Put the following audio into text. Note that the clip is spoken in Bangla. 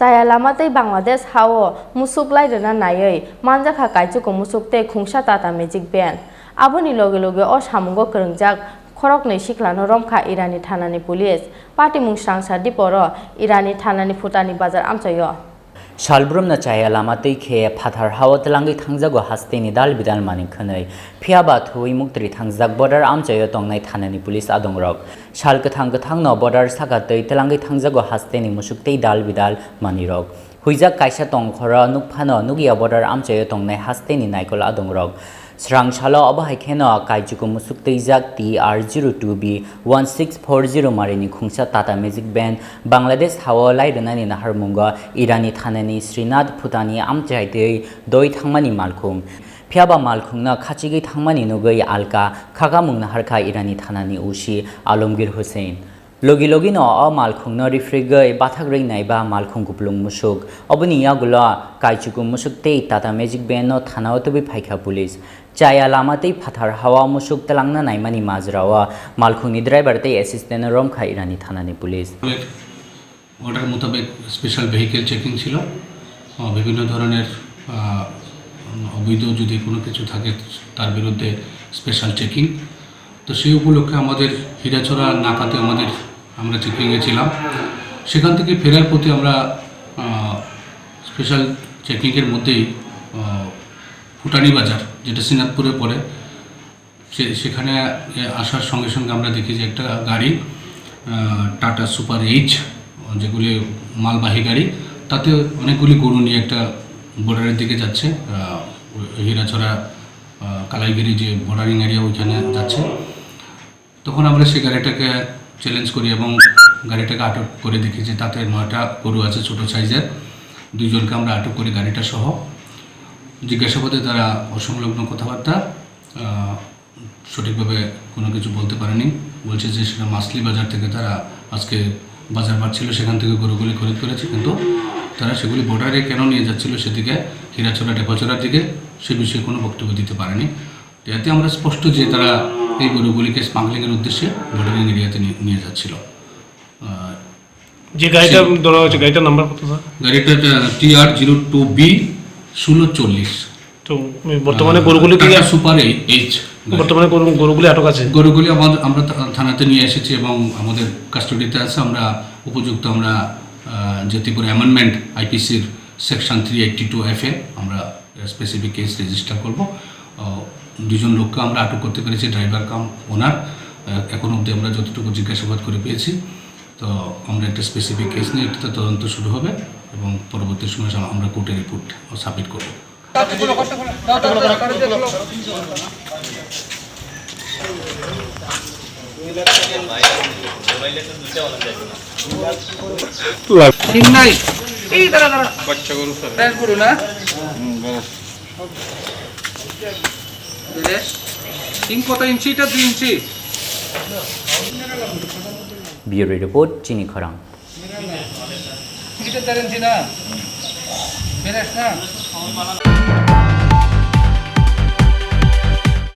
Chaya lamatei Bangladesh hao Mwsuk lairona naiei Manjakha Kaichuku Mwsuk tei khungsa tata magic band. Aboni loge loge o samungo kwrwngjak Khoroknwi Sikla no romkha Irani thanani police. Party mungsrangsa diporo Irani thanani phutani bazar amchayo. Shalbrumna chaya lamatei khe phathar hawa tlangi thangjago hasteni dal bidal mani khonai phiaba thui muktri thangjak border amchayo tongnai thanani police adongrok shal kathang no border sagatei tlangi thangjago hasteni musuktei dal bidal manirok huijak kaisa tongkhora nukphano nugia border amchayo tongnai hasteni naikol adongrok Srang shalo abahai kheno Kaichuku Mwsuk teijak TR02B 1640 marini khungsa Tata Magic Band Bangladesh hawa lairunani naharmunga Irani thanani Srinath Phutani amchaitei doi thangmani malkhung phiaba malkhungna khachigi thangmani nugei alka khagamung naharkha Irani thanani ushi Alomgir Hussein Logi logi no a malkhungna refrigai bathagrei naiba malkhung kuplung Mwsuk oboni yagula Kaichuku Mwsuk tei Tata Magic Band no thanao tobi phaikha police Chaya lamatei phathar hawa Mwsuk telangna naimani majrawa malkhungni driver tei assistant romkha Irani thanani police order মোতাবেক স্পেশাল ভেহিকল চেকিং ছিল বিভিন্ন ধরনের অবৈধ যদি কোনো কিছু থাকে তার বিরুদ্ধে স্পেশাল চেকিং তো সেই উপলক্ষে আমাদের হীরাছড়া নাকাতে আমরা চেকিং এ ছিলাম সেখান থেকে ফেরার পথে আমরা স্পেশাল চেকিং এর মধ্যেই ফুটানি বাজার যেটা সিনাতপুরে পড়ে সেখানে আসার সঙ্গে সঙ্গে আমরা দেখি যে একটা গাড়ি টাটা সুপার এইচ যেগুলি মালবাহী গাড়ি তাতে অনেকগুলি গরু নিয়ে একটা বর্ডারের দিকে যাচ্ছে হীরাছড়া কালাইগিরি যে বর্ডারিং এরিয়া ওইখানে যাচ্ছে তখন আমরা সেই গাড়িটাকে চ্যালেঞ্জ করি এবং গাড়িটাকে আটক করে দেখি যে তাতে 9টা গরু আছে ছোট সাইজের দুইজনকে আমরা আটক করি গাড়িটা সহ জিজ্ঞাসাবাদে তারা অসংলগ্ন কথাবার্তা সঠিকভাবে কোনো কিছু বলতে পারেনি বলছে যে সেটা মাসলি বাজার থেকে তারা আজকে বাজার ছিল সেখান থেকে গরুগুলি খরিদ করেছে কিন্তু তারা সেগুলি বর্ডারে কেন নিয়ে যাচ্ছিল সেদিকে হীরাছড়া ডেপাছড়ার দিকে সে বিষয়ে কোনো বক্তব্য দিতে পারেনি এতে আমরা স্পষ্ট যে তারা এই গরুগুলিকে স্মাগলিংয়ের উদ্দেশ্যে বর্ডারিং এরিয়াতে নিয়ে যাচ্ছিল যে গাড়িটা ধরা হয়েছে গাড়িটার নাম্বার কত স্যার গাড়িটা TR02B 1640 তো বর্তমানে গরুগুলি থেকে সুপার এইচ বর্তমানে গরুগুলি আটক আছে গরুগুলি আমরা থানাতে নিয়ে এসেছি এবং আমাদের কাস্টডিতে আছে আমরা উপযুক্ত আমরা যে ত্রিপুরা অ্যামেন্ডমেন্ট আইপিসির সেকশন 382 FA আমরা স্পেসিফিক কেস রেজিস্টার করব দুজন লোককে আমরা আটক করতে পেরেছি ড্রাইভার কাম ওনার এখন অবধি আমরা যতটুকু জিজ্ঞাসাবাদ করে পেয়েছি তো আমরা একটা স্পেসিফিক কেস নিয়ে এটা তদন্ত শুরু হবে এবং পরবর্তী সময় আমরা কোর্টে রিপোর্ট সাবমিট করব Bureau report Chini Khorang kita tarin sini, beres na.